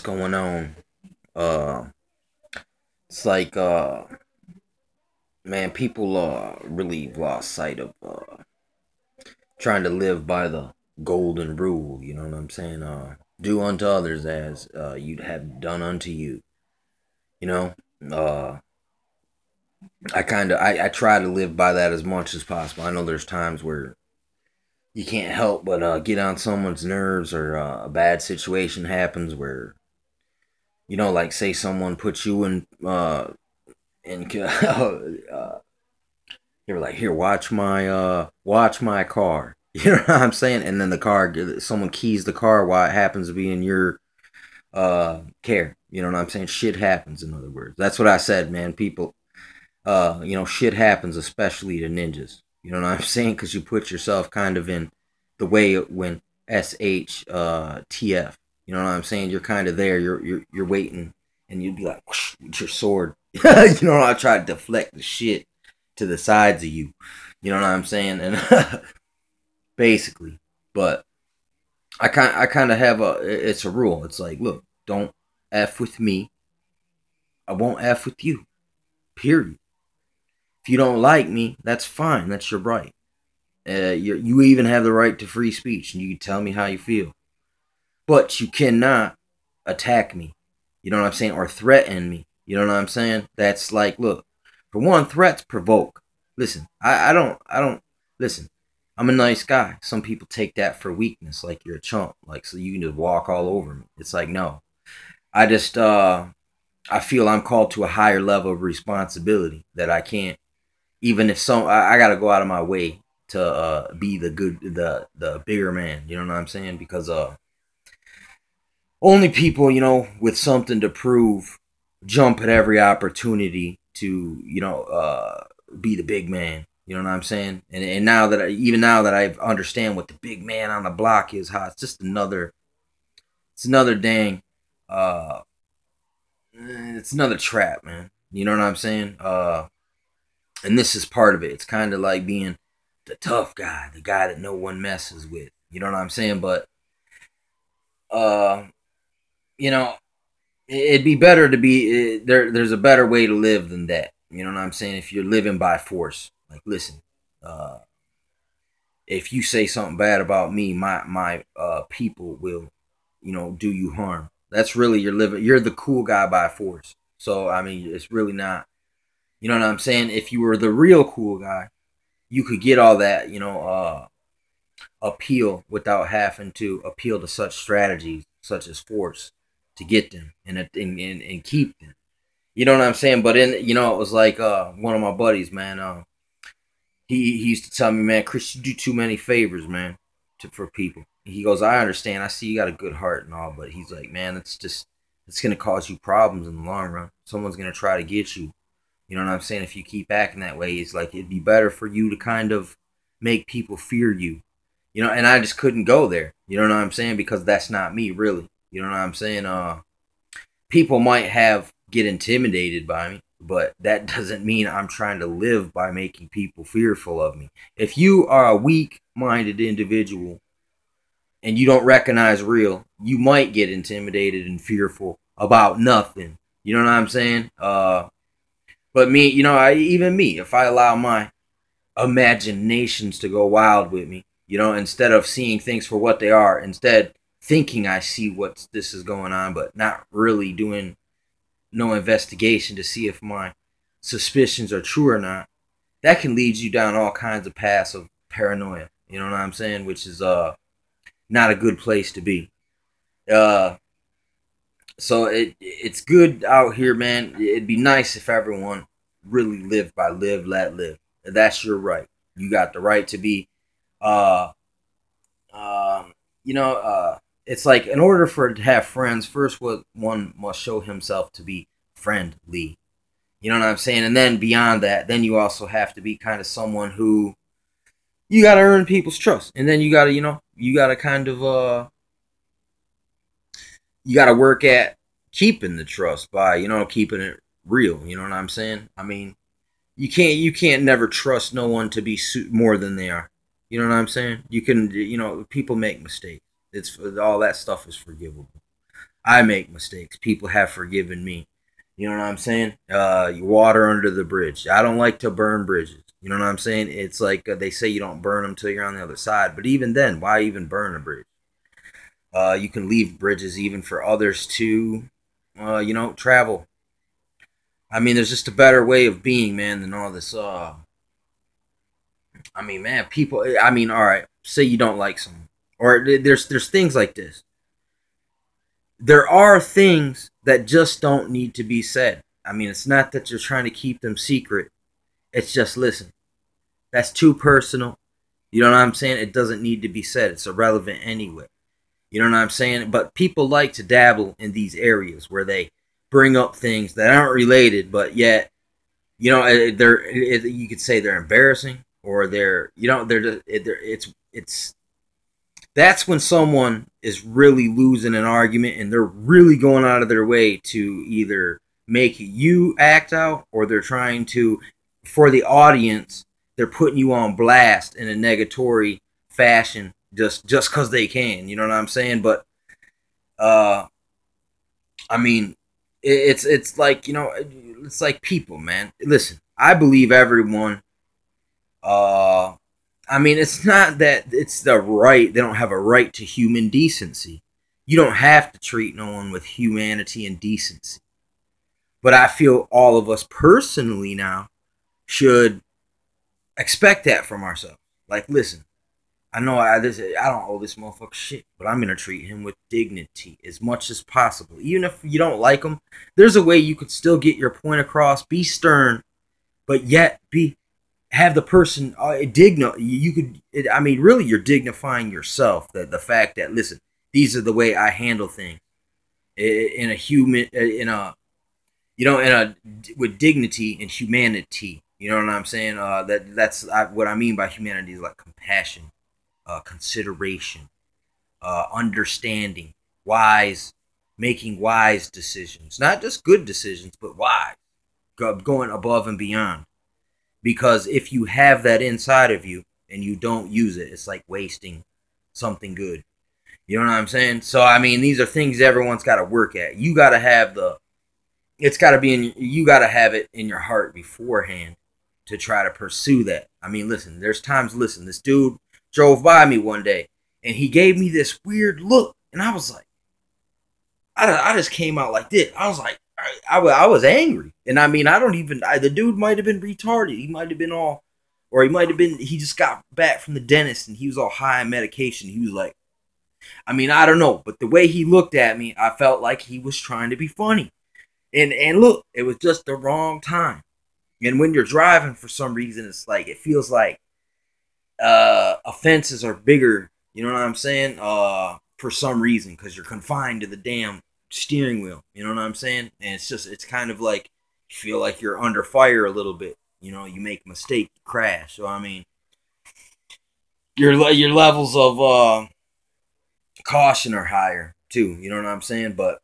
going on. Uh, it's like, man, people really lost sight of trying to live by the golden rule. You know what I'm saying? Do unto others as you'd have done unto you. You know, uh, I try to live by that as much as possible. I know there's times where you can't help but get on someone's nerves, or a bad situation happens where, like, say someone puts you in they were like, "Here, watch my car." You know what I'm saying? And then someone keys the car while it happens to be in your care. You know what I'm saying? Shit happens. In other words, that's what I said, man. People, shit happens, especially to ninjas. You know what I'm saying? Because you put yourself kind of in the way when TF. You know what I'm saying? You're kind of there. You're waiting, and you'd be like, whoosh, with your sword. I try to deflect the shit to the sides of you. You know what I'm saying? And basically, but I kind of have it's a rule. It's like, look, don't f with me. I won't f with you. Period. If you don't like me, that's fine. That's your right. You even have the right to free speech, and you can tell me how you feel. But you cannot attack me. You know what I'm saying? Or threaten me. You know what I'm saying? That's like, look, for one, threats provoke. Listen, I don't listen. I'm a nice guy. Some people take that for weakness, like you're a chump, like so you can just walk all over me. It's like, no. I just I feel I'm called to a higher level of responsibility that I can't, even if I gotta go out of my way to be the bigger man. You know what I'm saying? Because only people, with something to prove jump at every opportunity to, be the big man. You know what I'm saying? And even now that I understand what the big man on the block is, how it's another dang, uh, it's another trap, man. You know what I'm saying? And this is part of it. It's kind of like being the tough guy, the guy that no one messes with. You know what I'm saying? But, uh, you know, it'd be better to be there's a better way to live than that. You know what I'm saying? If you're living by force, like, listen, uh if you say something bad about me, my people will, do you harm. That's really you're the cool guy by force. So I mean, it's really not. You know what I'm saying? If you were the real cool guy, you could get all that, appeal without having to appeal to such strategies such as force to get them and keep them. You know what I'm saying? But it was like one of my buddies, man. He used to tell me, man, Chris, you do too many favors, man, for people. He goes, I understand. I see you got a good heart and all, but he's like, man, it's gonna cause you problems in the long run. Someone's gonna try to get you. You know what I'm saying? If you keep acting that way, it's like it'd be better for you to kind of make people fear you. And I just couldn't go there. You know what I'm saying? Because that's not me, really. You know what I'm saying? People might get intimidated by me, but that doesn't mean I'm trying to live by making people fearful of me. If you are a weak-minded individual and you don't recognize real, you might get intimidated and fearful about nothing. You know what I'm saying? But me, even me, if I allow my imaginations to go wild with me, instead of seeing things for what they are, instead thinking I see what this is going on, but not really doing no investigation to see if my suspicions are true or not, that can lead you down all kinds of paths of paranoia. You know what I'm saying? Which is not a good place to be. Uh, so it's good out here, man. It'd be nice if everyone really lived by live, let live. That's your right. You got the right to be. Uh, um, it's like, in order for it to have friends, first what one must show himself to be friendly. You know what I'm saying? And then beyond that, then you also have to be kind of someone who you got to earn people's trust, and then you got to, you got to kind of you got to work at keeping the trust by, keeping it real. You know what I'm saying? I mean, you can't never trust no one to be more than they are. You know what I'm saying? You can, people make mistakes. It's all that stuff is forgivable. I make mistakes. People have forgiven me. You know what I'm saying? Water under the bridge. I don't like to burn bridges. You know what I'm saying? It's like they say you don't burn them till you're on the other side. But even then, why even burn a bridge? You can leave bridges even for others to, travel. I mean, there's just a better way of being, man, than all this. I mean, man, people. I mean, all right. Say you don't like someone, or there's things like this. There are things that just don't need to be said. I mean, it's not that you're trying to keep them secret. It's just, listen, that's too personal. You know what I'm saying? It doesn't need to be said. It's irrelevant anyway. You know what I'm saying? But people like to dabble in these areas where they bring up things that aren't related, but yet, you could say they're embarrassing, or it's that's when someone is really losing an argument and they're really going out of their way to either make you act out, or they're trying to, for the audience, they're putting you on blast in a negatory fashion just because they can. You know what I'm saying? But I mean, it's like, it's like people, man. Listen, I believe everyone. I mean, it's not that it's the right. They don't have a right to human decency. You don't have to treat no one with humanity and decency. But I feel all of us personally now should expect that from ourselves. Like, listen, I know I don't owe this motherfucker shit, but I'm gonna treat him with dignity as much as possible. Even if you don't like him, there's a way you could still get your point across. Be stern, but yet have the person you could. I mean, really, you're dignifying yourself. That the fact that, listen, these are the way I handle things in a human, with dignity and humanity. You know what I'm saying? What I mean by humanity is like compassion, consideration, understanding, making wise decisions. Not just good decisions, but wise, going above and beyond. Because if you have that inside of you and you don't use it, it's like wasting something good. You know what I'm saying? So, I mean, these are things everyone's got to work at. You got to have you got to have it in your heart beforehand to try to pursue that. I mean, listen, there's times, this dude drove by me one day and he gave me this weird look. And I was like, I just came out like this. I was like, I was angry. And I mean, the dude might have been retarded. He might have been he just got back from the dentist and he was all high on medication. He was like, I mean, I don't know. But the way he looked at me, I felt like he was trying to be funny. And look, it was just the wrong time. And when you're driving, for some reason, it's like, it feels like offenses are bigger. You know what I'm saying? For some reason, because you're confined to the damn steering wheel. You know what I'm saying? And it's kind of like you feel like you're under fire a little bit. You know, you make a mistake, you crash. So I mean, your levels of caution are higher too. You know what I'm saying? But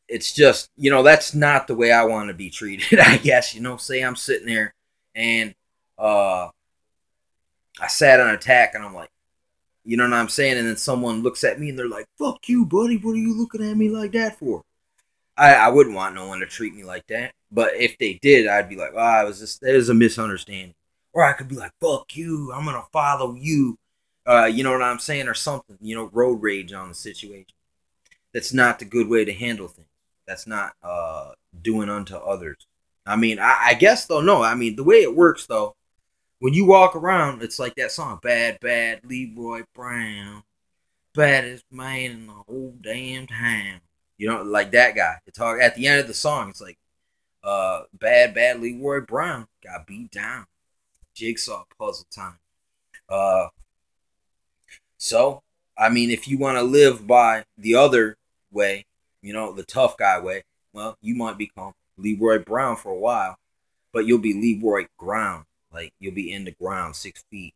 it's just, that's not the way I want to be treated. I guess, say I'm sitting there and I sat on attack and I'm like, you know what I'm saying? And then someone looks at me and they're like, fuck you, buddy. What are you looking at me like that for? I wouldn't want no one to treat me like that. But if they did, I'd be like, it was a misunderstanding. Or I could be like, fuck you. I'm going to follow you. You know what I'm saying? Or something, road rage on the situation. That's not the good way to handle things. That's not doing unto others. I mean, I guess, though, no. I mean, the way it works, though, when you walk around, it's like that song, Bad, Bad Leroy Brown. Baddest man in the whole damn town. Like that guy. It's hard. At the end of the song, it's like, Bad, Bad Leroy Brown got beat down. Jigsaw puzzle time. So, I mean, if you want to live by the other way, the tough guy way, well, you might become Leroy Brown for a while, but you'll be Leroy Ground. Like, you'll be in the ground 6 feet.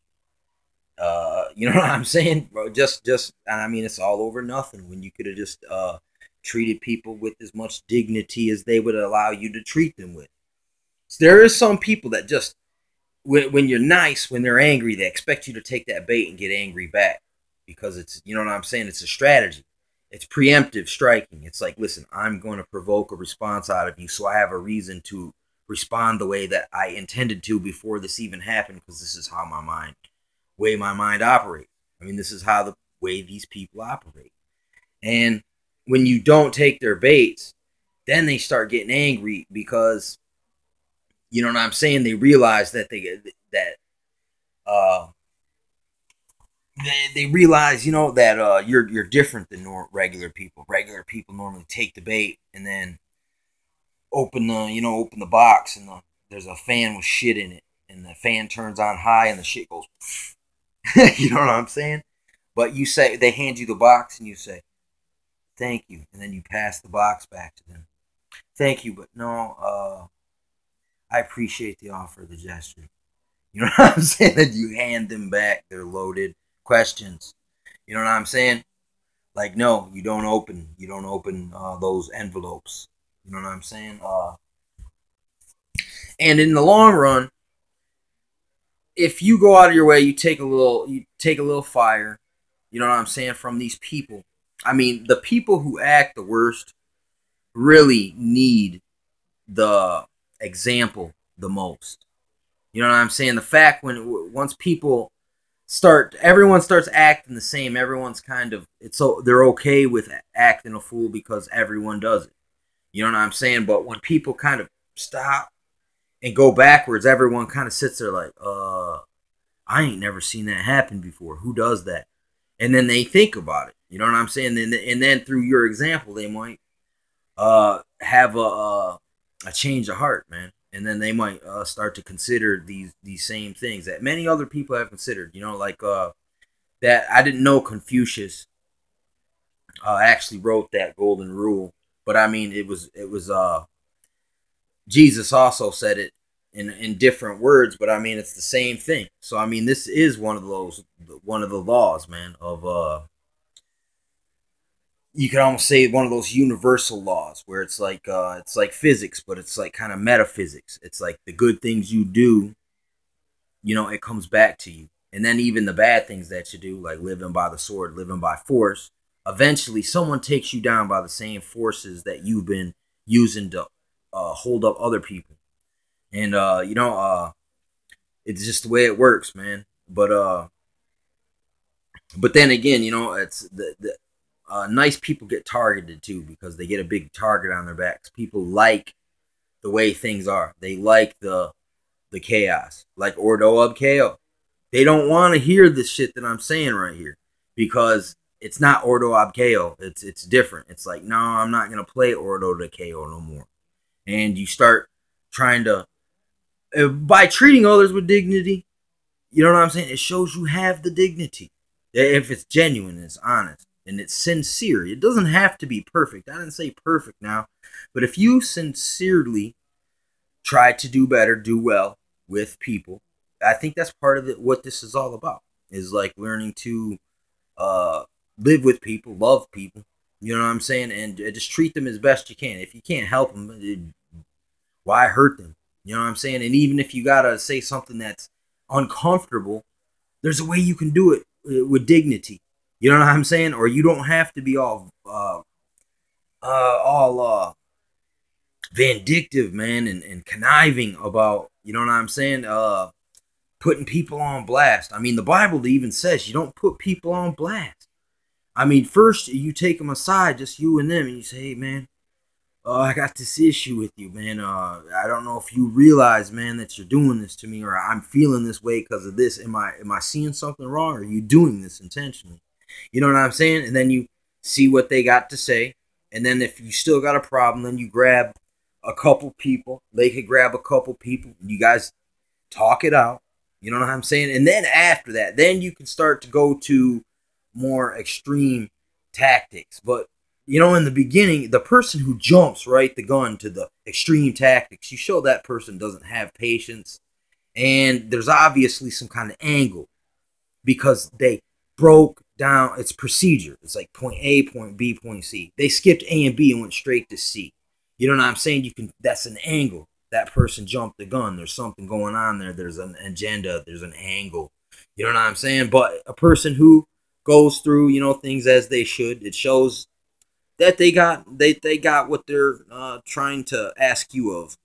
You know what I'm saying? Bro, I mean, it's all over nothing when you could have just treated people with as much dignity as they would allow you to treat them with. So there is some people that just, when you're nice, when they're angry, they expect you to take that bait and get angry back. Because it's, you know what I'm saying? It's a strategy. It's preemptive striking. It's like, listen, I'm going to provoke a response out of you, so I have a reason to respond the way that I intended to before this even happened, because this is how my mind operates. I mean, this is how the way these people operate. And when you don't take their baits, then they start getting angry because, you know what I'm saying, they realize that uh they realize, you know, that you're different than regular people. Regular people normally take the bait and then open the box, and there's a fan with shit in it, and the fan turns on high and the shit goes you know what I'm saying? But you say, they hand you the box and you say thank you, and then you pass the box back to them. Thank you, but no, I appreciate the offer, the gesture. You know what I'm saying? That you hand them back their loaded questions. You know what I'm saying? Like, no, you don't open those envelopes. You know what I'm saying? And in the long run, if you go out of your way, you take a little fire. You know what I'm saying, from these people. I mean, the people who act the worst really need the example the most. You know what I'm saying? The fact, when once people everyone starts acting the same. Everyone's kind of, it's so they're okay with acting a fool because everyone does it. You know what I'm saying? But when people kind of stop and go backwards, everyone kind of sits there like, I ain't never seen that happen before. Who does that? And then they think about it. You know what I'm saying? And then through your example, they might have a change of heart, man. And then they might start to consider these same things that many other people have considered. You know, like that I didn't know Confucius actually wrote that golden rule, but I mean it was Jesus also said it in different words, but I mean it's the same thing. So I mean this is one of the laws, man, of you could almost say one of those universal laws where it's like physics, but it's like kind of metaphysics. It's like the good things you do, you know, it comes back to you. And then even the bad things that you do, like living by the sword, living by force, eventually someone takes you down by the same forces that you've been using to hold up other people. And it's just the way it works, man. But then again, you know, it's the nice people get targeted too because they get a big target on their backs. People like the way things are. They like the chaos, like Ordo Ab Chaos. They don't want to hear the shit that I'm saying right here because it's not Ordo Ab Chaos. It's different. It's like, no, I'm not gonna play Ordo de Chaos no more. And you start trying to, by treating others with dignity. You know what I'm saying? It shows you have the dignity. If it's genuine, it's honest, and it's sincere. It doesn't have to be perfect. I didn't say perfect now, but if you sincerely try to do better, do well with people, I think that's part of what this is all about. Is like learning to live with people, love people. You know what I'm saying, and just treat them as best you can. If you can't help them, why hurt them? You know what I'm saying? And even if you gotta say something that's uncomfortable, there's a way you can do it with dignity. You know what I'm saying? Or you don't have to be all vindictive, man, and conniving about, you know what I'm saying, putting people on blast. I mean, the Bible even says you don't put people on blast. I mean, first you take them aside, just you and them, and you say, hey, man, I got this issue with you, man. I don't know if you realize, man, that you're doing this to me, or I'm feeling this way because of this. Am I seeing something wrong, or are you doing this intentionally? You know what I'm saying? And then you see what they got to say. And then if you still got a problem, then you grab a couple people. They could grab a couple people. You guys talk it out. You know what I'm saying? And then after that, then you can start to go to more extreme tactics. But, you know, in the beginning, the person who jumps right the gun to the extreme tactics, you show that person doesn't have patience. And there's obviously some kind of angle because they broke down its procedure. It's like point A, point B, point C. They skipped A and B and went straight to C. You know what I'm saying? That's an angle. That person jumped the gun. There's something going on there. There's an agenda. There's an angle. You know what I'm saying? But a person who goes through, you know, things as they should, it shows that they got what they're trying to ask you of.